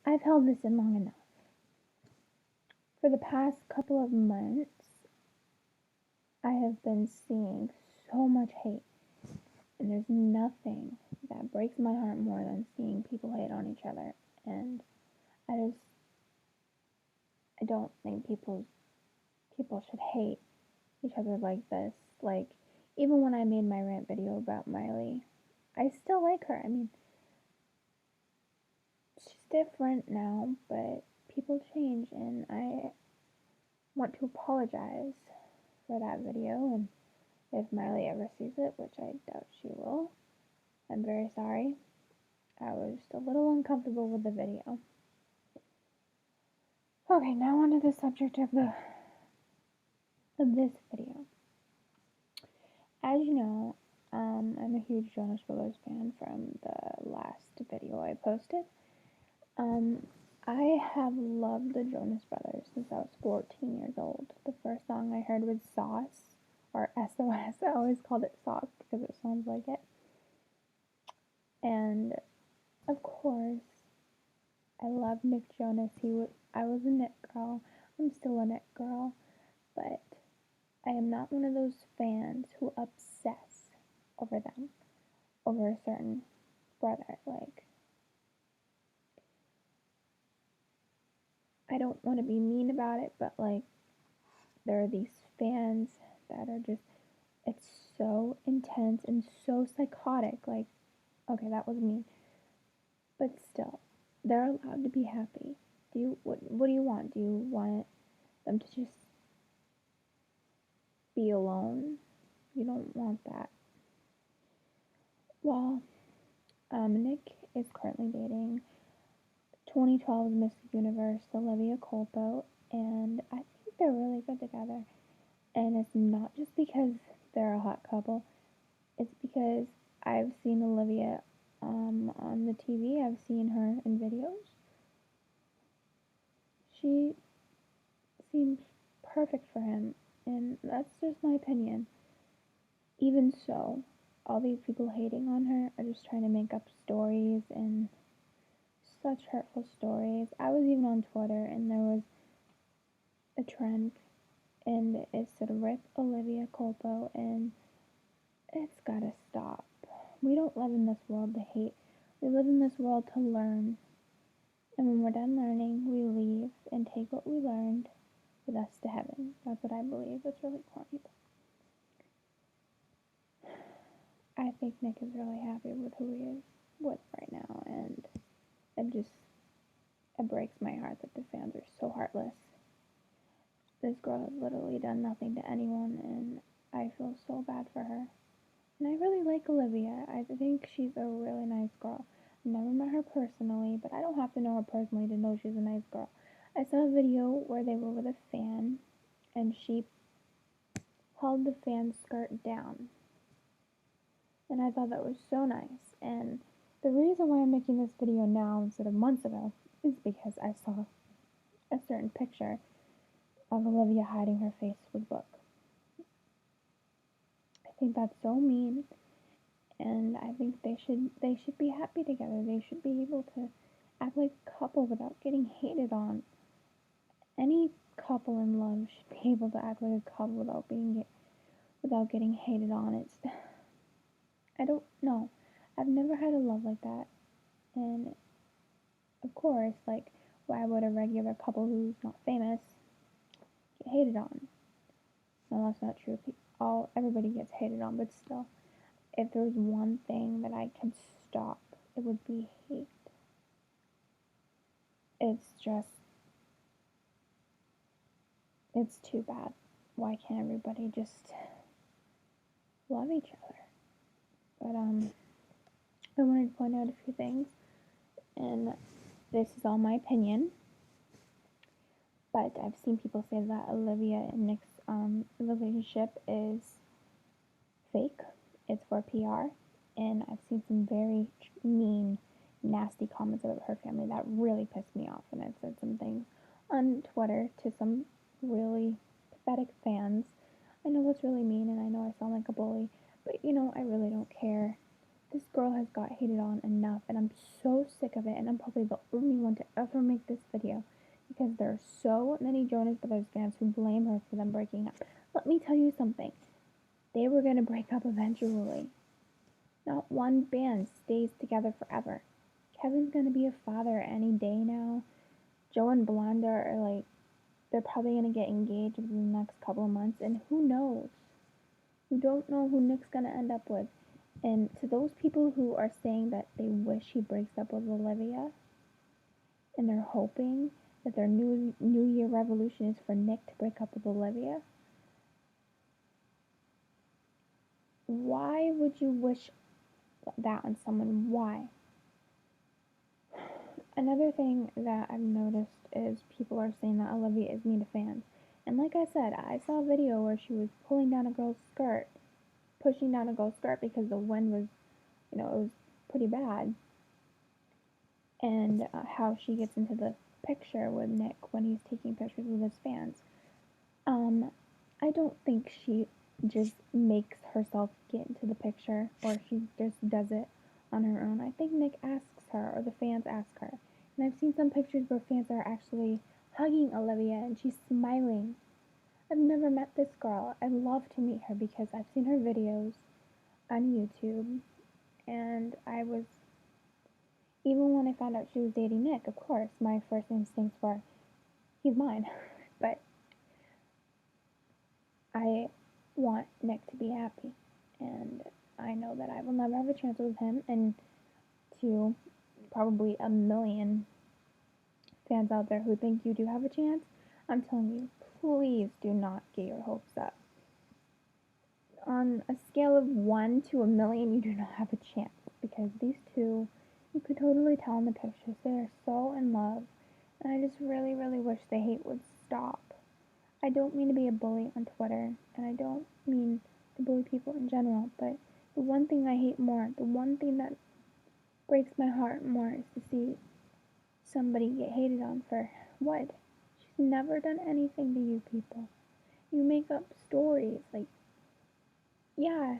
I've held this in long enough. For the past couple of months, I have been seeing so much hate, and there's nothing that breaks my heart more than seeing people hate on each other. And I just, I don't think people should hate each other like this. Like, even when I made my rant video about Miley, I still like her. I mean, she's different now, but people change, and I want to apologize for that video. And if Miley ever sees it, which I doubt she will, I'm very sorry. I was just a little uncomfortable with the video. Okay, now on to the subject of this video. As you know, I'm a huge Jonas Brothers fan from the last video I posted. I have loved the Jonas Brothers since I was 14 years old. The first song I heard was Sauce, or SOS. I always called it Sauce because it sounds like it. And of course, I love Nick Jonas. I was a Nick girl. I'm still a Nick girl, but I am not one of those fans who obsess over them, over a certain brother. Like, I don't want to be mean about it, but like, there are these fans that are just, it's so intense and so psychotic. Like, okay, that was mean, but still, they're allowed to be happy. What do you want? Do you want them to just be alone? You don't want that. Well, Nick is currently dating 2012 Miss Universe Olivia Culpo, and I think they're really good together. And it's not just because they're a hot couple, it's because I've seen Olivia on the TV, I've seen her in videos. She seems perfect for him, and that's just my opinion. Even so, all these people hating on her are just trying to make up stories and such hurtful stories. I was even on Twitter and there was a trend and it said Rip Olivia Culpo, and it's gotta stop. We don't live in this world to hate. We live in this world to learn. And when we're done learning, we leave and take what we learned with us to heaven. That's what I believe. It's really corny. I think Nick is really happy with who he is with right now, and it breaks my heart that the fans are so heartless. This girl has literally done nothing to anyone, and I feel so bad for her. And I really like Olivia. I think she's a really nice girl. I've never met her personally, but I don't have to know her personally to know she's a nice girl. I saw a video where they were with a fan, and she held the fan's skirt down. And I thought that was so nice. And the reason why I'm making this video now instead of months ago is because I saw a certain picture of Olivia hiding her face with a book. I think that's so mean, and I think they should be happy together. They should be able to act like a couple without getting hated on. Any couple in love should be able to act like a couple without getting hated on. I don't know. I've never had a love like that, and of course, like, why would a regular couple who's not famous get hated on? No, that's not true. Everybody gets hated on, but still, if there's one thing that I can stop, it would be hate. It's just, it's too bad. Why can't everybody just love each other? But I wanted to point out a few things, and this is all my opinion. But I've seen people say that Olivia and Nick's relationship is fake. It's for PR, and I've seen some very mean, nasty comments about her family that really pissed me off. And I've said some things on Twitter to some really pathetic fans. I know that's really mean, and I know I sound like a bully, but I really don't care. This girl has got hated on enough, and I'm so sick of it, and I'm probably the only one to ever make this video because there are so many Jonas Brothers fans who blame her for them breaking up. Let me tell you something. They were going to break up eventually. Not one band stays together forever. Kevin's going to be a father any day now. Joe and Belinda are like, they're probably going to get engaged within the next couple of months, and who knows? You don't know who Nick's going to end up with. And to those people who are saying that they wish he breaks up with Olivia, and they're hoping that their New Year resolution is for Nick to break up with Olivia, why would you wish that on someone? Why? Another thing that I've noticed is people are saying that Olivia is mean to fans. And like I said, I saw a video where she was pulling down a girl's skirt, pushing down a girl's skirt because the wind was, it was pretty bad. And how she gets into the picture with Nick when he's taking pictures with his fans. I don't think she just makes herself get into the picture or she just does it on her own. I think Nick asks her or the fans ask her. And I've seen some pictures where fans are actually hugging Olivia and she's smiling. I've never met this girl. I'd love to meet her because I've seen her videos on YouTube, and even when I found out she was dating Nick, of course, my first instincts were, he's mine. But I want Nick to be happy, and I know that I will never have a chance with him, and to probably a million fans out there who think you do have a chance, I'm telling you, please do not get your hopes up. On a scale of 1 to a million, you do not have a chance, because these two, you could totally tell in the pictures, they are so in love, and I just really, really wish the hate would stop. I don't mean to be a bully on Twitter, and I don't mean to bully people in general, but the one thing I hate more, the one thing that breaks my heart more is to see somebody get hated on for what? She's never done anything to you people. You make up stories, like, yeah,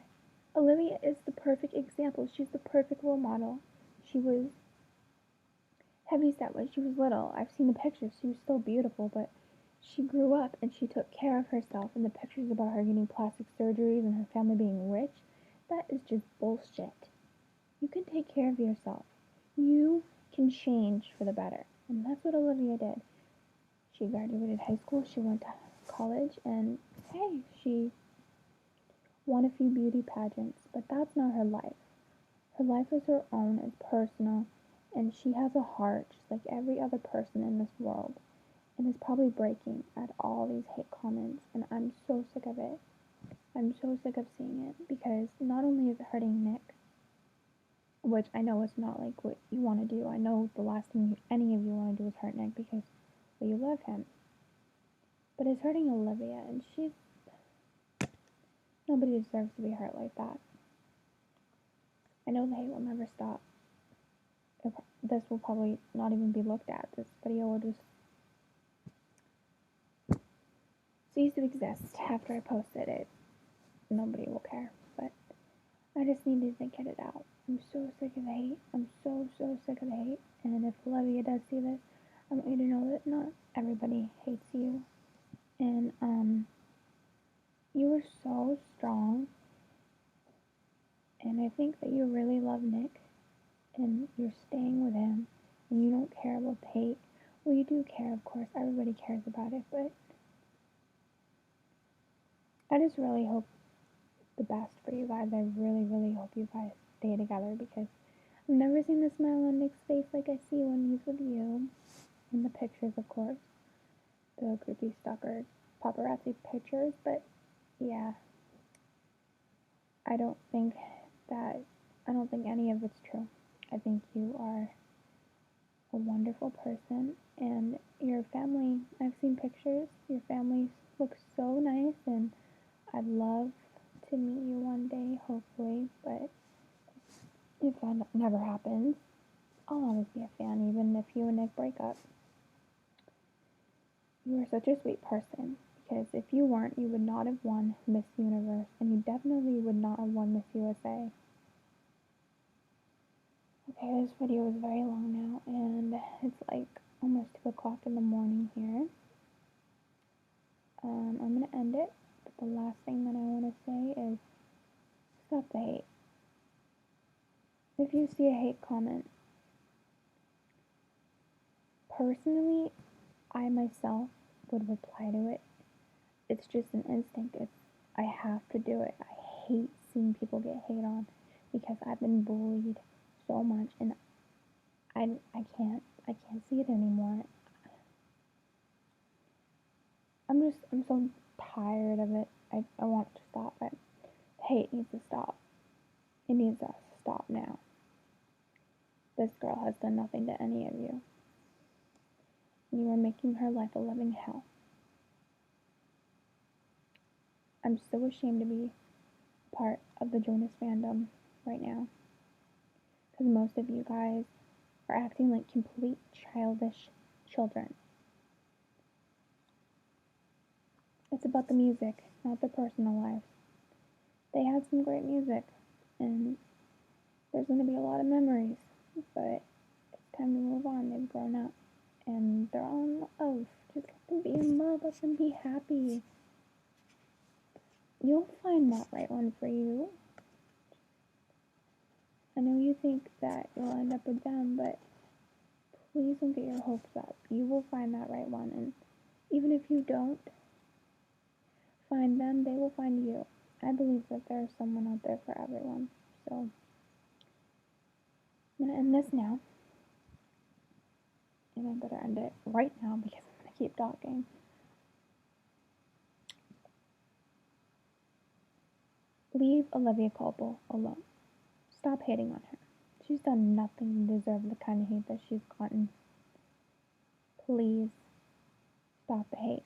Olivia is the perfect example. She's the perfect role model. She was heavyset when she was little. I've seen the pictures. She was still beautiful, but she grew up and she took care of herself. And the pictures about her getting plastic surgeries and her family being rich, that is just bullshit. You can take care of yourself. You can change for the better. And that's what Olivia did. She graduated high school, she went to college, and hey, she won a few beauty pageants, but that's not her life. Her life is her own, it's personal, and she has a heart just like every other person in this world, and is probably breaking at all these hate comments, and I'm so sick of it. I'm so sick of seeing it, because not only is it hurting Nick, which I know is not like what you want to do. I know the last thing any of you want to do is hurt Nick because, well, you love him. But it's hurting Olivia, and nobody deserves to be hurt like that. I know the hate will never stop. This will probably not even be looked at. This video will just cease to exist after I posted it. Nobody will care, but I just needed to get it out. I'm so sick of the hate. I'm so sick of the hate. And if Olivia does see this, I want you to know that not everybody hates you. And you were so strong. And I think that you really love Nick. And you're staying with him. And you don't care about the hate. Well, you do care, of course. Everybody cares about it. But I just really hope the best for you guys. I really, really hope you guys stay together, because I've never seen the smile on Nick's face like I see when he's with you. In the pictures, of course. The creepy stalker paparazzi pictures. But yeah, I don't think any of it's true. I think you are a wonderful person, and your family, I've seen pictures, your family looks so nice, and I'd love to meet you one day, hopefully, but if that never happens, I'll always be a fan, even if you and Nick break up. You are such a sweet person, because if you weren't, you would not have won Miss Universe, and you definitely would not have won Miss USA. Okay, this video is very long now, and it's like almost 2 o'clock in the morning here. I'm gonna end it, but the last thing that I want to say is stop the hate. If you see a hate comment, personally, I myself would reply to it. It's just an instinct. I have to do it. I hate seeing people get hate on because I've been bullied so much, and I can't see it anymore. I'm so tired of it. I want it to stop. Hate needs to stop. It needs to stop now. This girl has done nothing to any of you. You are making her life a living hell. I'm so ashamed to be part of the Jonas fandom right now. Because most of you guys are acting like complete childish children. It's about the music, not their personal lives. They had some great music, and there's going to be a lot of memories, but it's time to move on. They've grown up, and they're all in love. Just let them be in love, let them be happy. You'll find that right one for you. I know you think that you'll end up with them, but please don't get your hopes up. You will find that right one, and even if you don't find them, they will find you. I believe that there's someone out there for everyone. So I'm gonna end this now, and I better end it right now because I'm gonna keep talking. Leave Olivia Culpo alone. Stop hating on her. She's done nothing to deserve the kind of hate that she's gotten. Please stop the hate.